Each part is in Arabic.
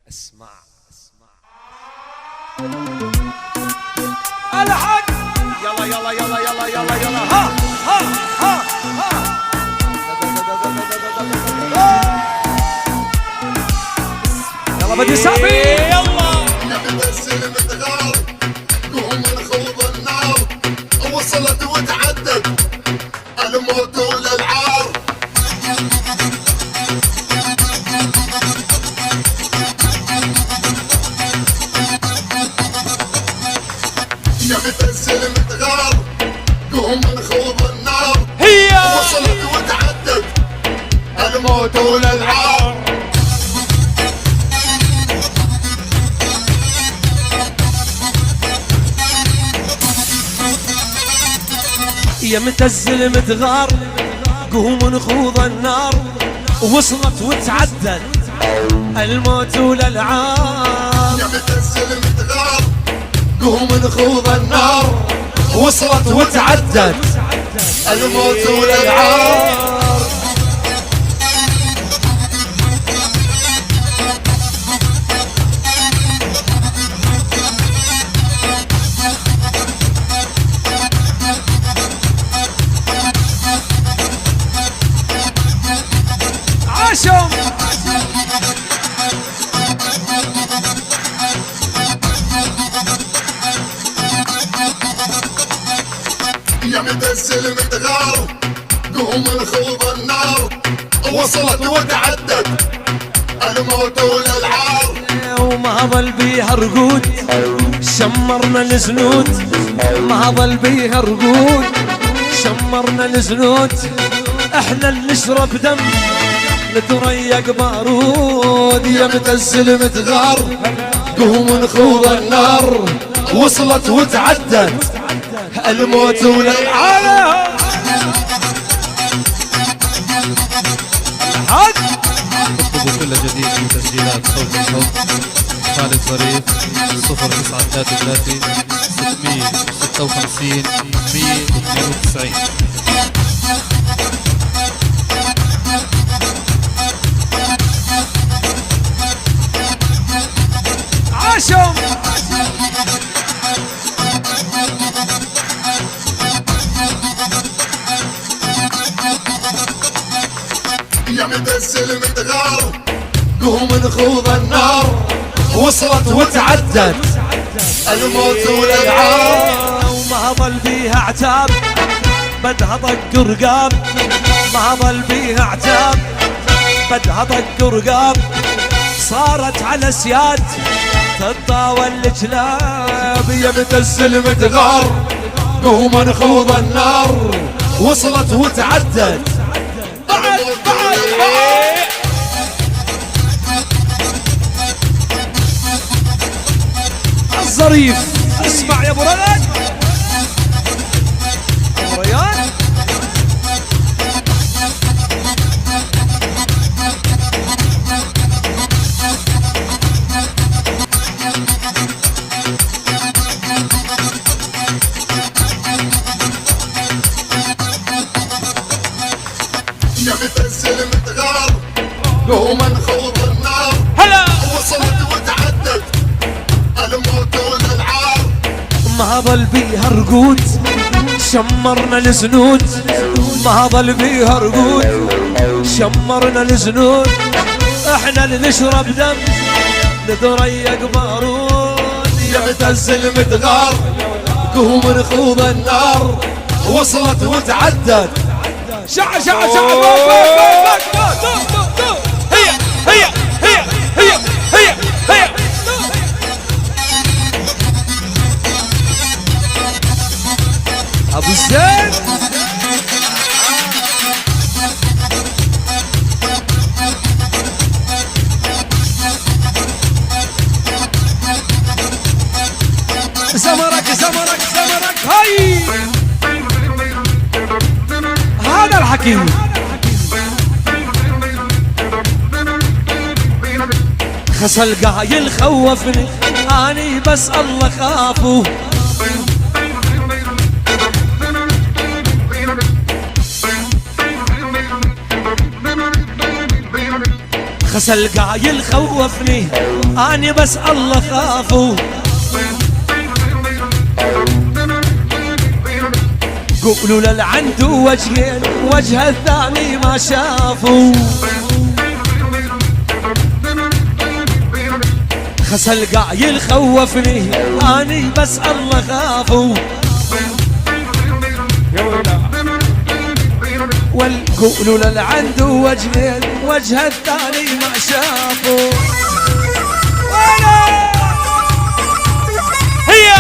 اسمع الحق. يلا يلا يلا يلا يلا يلا ها ها ها ها. يلا بدي صاحبي يلا. نبتسم متغار قوم نخوض النار وصلت وتعدت الموت والالعار. نبتسم متغار قوم نخوض النار هي وصلت وتعدت الموت والالعار. يا متزل متغار قوم نخوض النار وصلت وتعدت الموت والالعاب. يا متزل متغار قوم نخوض النار وصلت وتعدت الموت والالعار. عاشم يا متزل متغار قوم نخوض النار وصلت وتعدت الموت والالعار. وما ظل بيها رقود شمرنا الزنود. ما ظل بيها رقود شمرنا الزنود. احنا اللي نشرب دم نتريق بارود. يا متزل متغار قوم نخوض النار وصلت وتعدت الموت والالعاب. اطلبوا كل جديد من تسجيلات صوت الحب خالد ظريف 0933 656 192. عاشم يا متزل متغار قوم نخوض النار وصلت وتعدت الموت والالعاب. وما ظل بيها عتاب بدها طق رقاب. ما ظل بيها عتاب بدها طق رقاب. صارت على سياد تتطاول الجلاب. يا متزل متغار قوم نخوض النار وصلت وتعدت. بعد بعد بعد الظريف. اسمع يا ابو ريان ابو ريان. يا متزل متغار قوم نخوض النار هلا وصلت وتعدت الموت والالعار. ما ظل بيها رقود شمرنا الزنود. ما ظل بيها رقود شمرنا الزنود. احنا اللي نشرب دم نتريق بارود. يا متزل متغار قوم نخوض النار وصلت وتعدت. شع شع شع هي هي هي هي هي هي. ابو زين زمرك زمرك زمرك. هاي هذا الحكيم خسل قايل خوفني اني بس الله خافه. خسل قايل خوفني اني بس الله خافوا، قولوا للعنده وجهين وجه الثاني ما شافوا. خسل قايل خوفني اني بس الله خافوا، والقولوا للعنده وجهين وجه الثاني ما شافوا. هي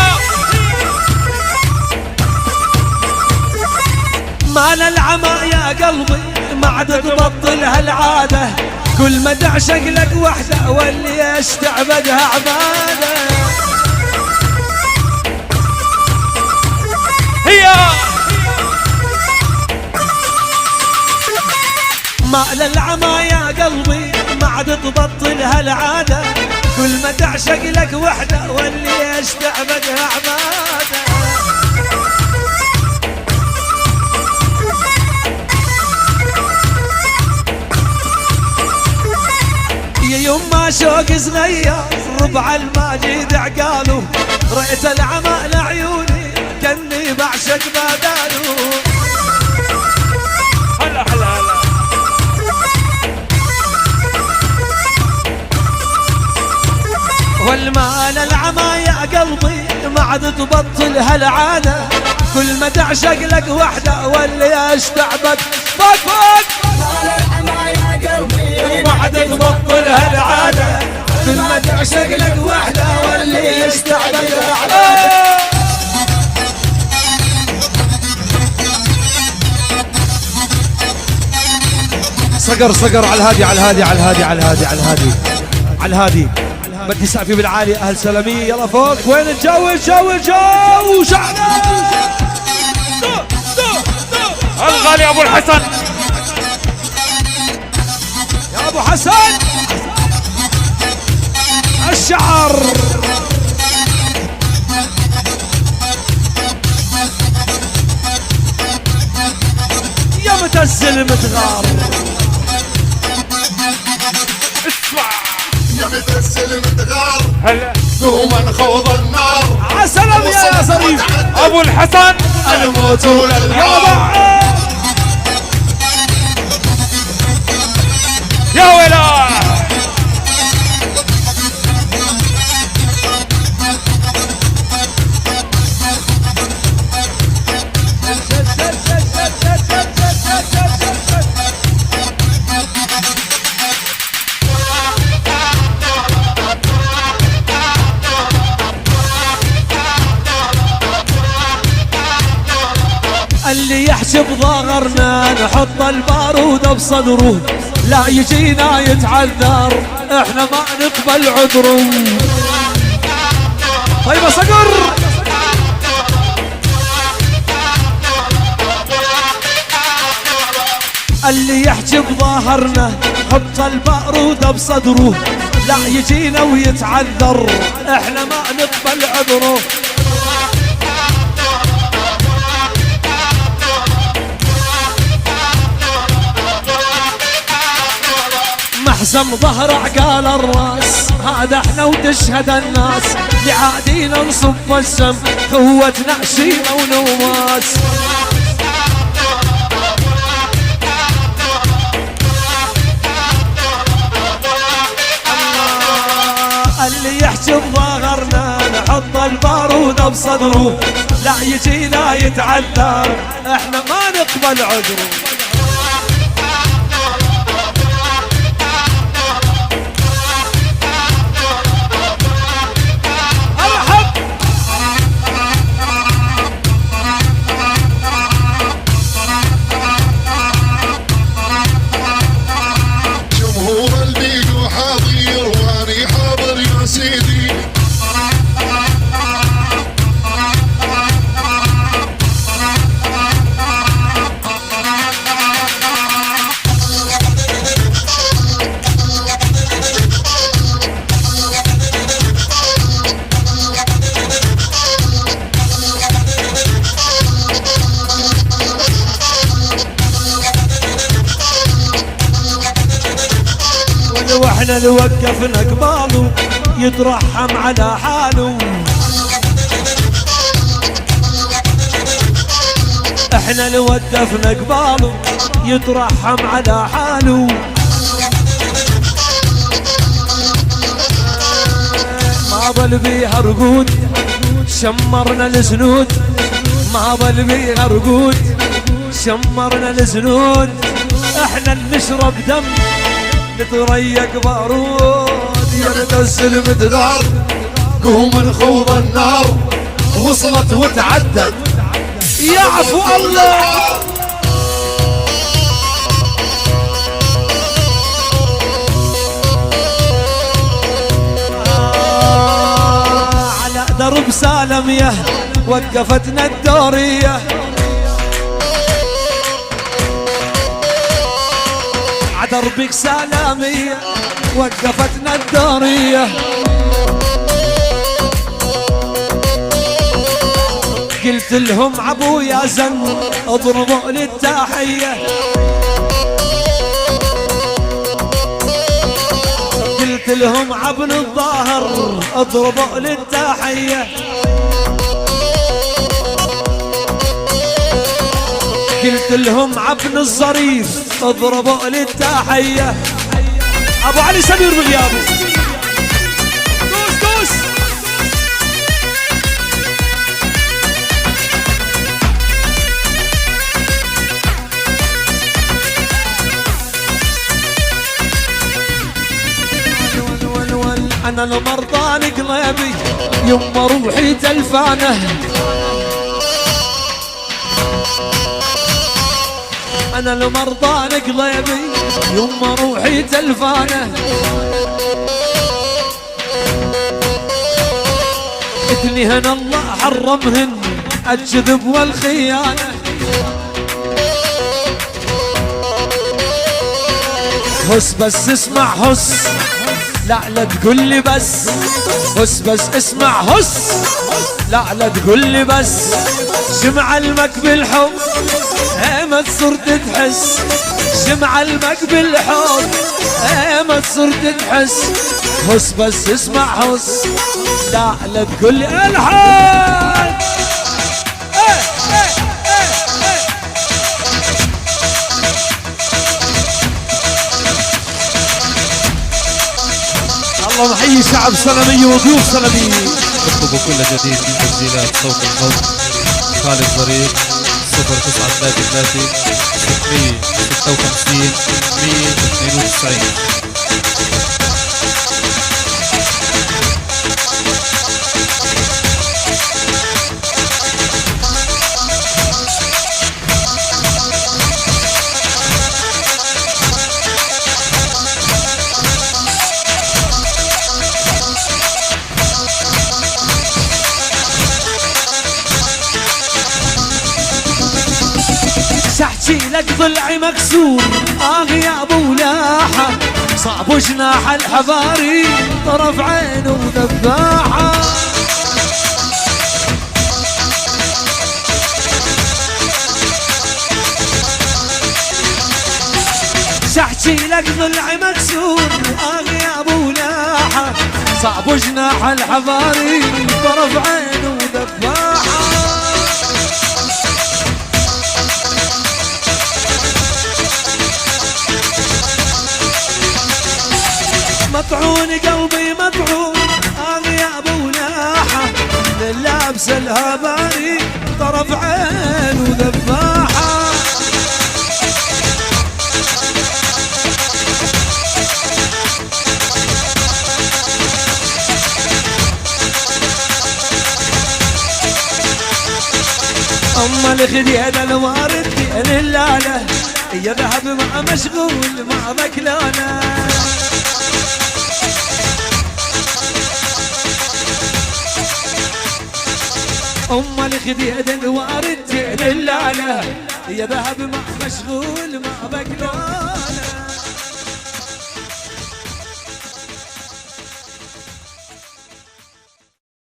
مال العمى يا قلبي ما عاد تبطل هالعاده، كل ما تعشق لك وحده واللي يستعبدها عباده. هي مال العمى يا قلبي ما عاد تبطل هالعاده، كل ما تعشق لك وحده واللي يستعبدها عباده. يا يما شوق صغير ربع الماجد عقاله، رأيت العمى لعيوني كني بعشق بداله. هلا هلا هلا والمال العمى يا قلبي ما عاد تبطل هالعاده، كل ما تعشق لك وحده واللي يستعبد فوق فوق. مال العمى يا قلبي ما عاد تبطل هالعاده، كل ما تعشق لك وحده واللي يستعبد عباده. صقر صقر على الهادي على الهادي على الهادي على الهادي على الهادي على الهادي. بدي سقفي بالعالي اهل سلامية يلا فوق. وين الجو الجو الجو شعنا الغالي ابو الحسن يا ابو حسن الشعر. يا متزل متغار اسمع يا متسل متغار هلا قوم نخوض النار. عسلام يا صريف ابو الحسن الموت وللنار. يا ويلا اللي يحسب ضغرنا نحط البارود بصدره، لا يجينا يتعذر احنا ما نقبل عذره. طيب صقر اللي يحجب ظهرنا حط البارود بصدره، لا يجينا ويتعذر احنا ما نقبل عذره. محزم ظهر عقال الراس هذا احنا وتشهد الناس، لعادينا نصب السم قوتنا شيمة ونواس. اللي يحجب ظهرنا نحط البارود بصدره، لا يجينا يتعذر احنا ما نقبل عذره. جمهور البيجو حاضر واني حاضر يا سيدي. احنا اللي وقفنا قباله يترحم على حاله، احنا اللي وقفنا قباله يترحم على حاله. ما ظل بيها رقود شمرنا الزنود، ما ظل بيها رقود شمرنا الزنود. احنا اللي نشرب دم نتريق بارود، يردس المدرار قوم نخوض النار وصلت وتعدت يعفو الله. على درب سالمية وقفتنا الدورية، دربك سلامية وقفتنا الدورية. قلت لهم عبو يا زن اضربوا للتحية، قلت لهم عبن الظاهر اضربوا للتحية، قلت لهم عبن الظريف اضربوا للتحية. ابو علي سمير بغيابه دوس دوس. انا المرضان قلبي يما روحي تلفانه، انا المرضان قلبي يما روحي تلفانه. اثنيهن الله حرمهن الكذب والخيانه، هس بس اسمع هس لا لا تقول لي بس، هس بس اسمع هس لا لا تقول لي بس. شمع المك بالحب ما صرت تحس، شمع المك بالحب ما صرت تحس. هس بس اسمع هس لا لا تقول لي الحال. الله محيي شعب سلمية وضيوف سلمية. اطلبوا كل جديد من تسجيلات صوت الحب خالد ظريف 0933 656 192. شحكي لك ضلعي مكسور يا ابو لاحة، صعب جناح الحباري طرف عينه وذباحة. شحكي لك ضلعي مكسور يا ابو لاحة، صعب جناح الحباري طرف عينه وذباحة. مطعون قلبي مطعون يا ابو لاحة، للابس الهباري طرف عين وذباحة. اما الخديد الوارد دين اللاله، يا ذهب مع مشغول مع ذكلانه. أم الخديد الوارد للاله، يا ذهب مع مشغول مع بقلانه.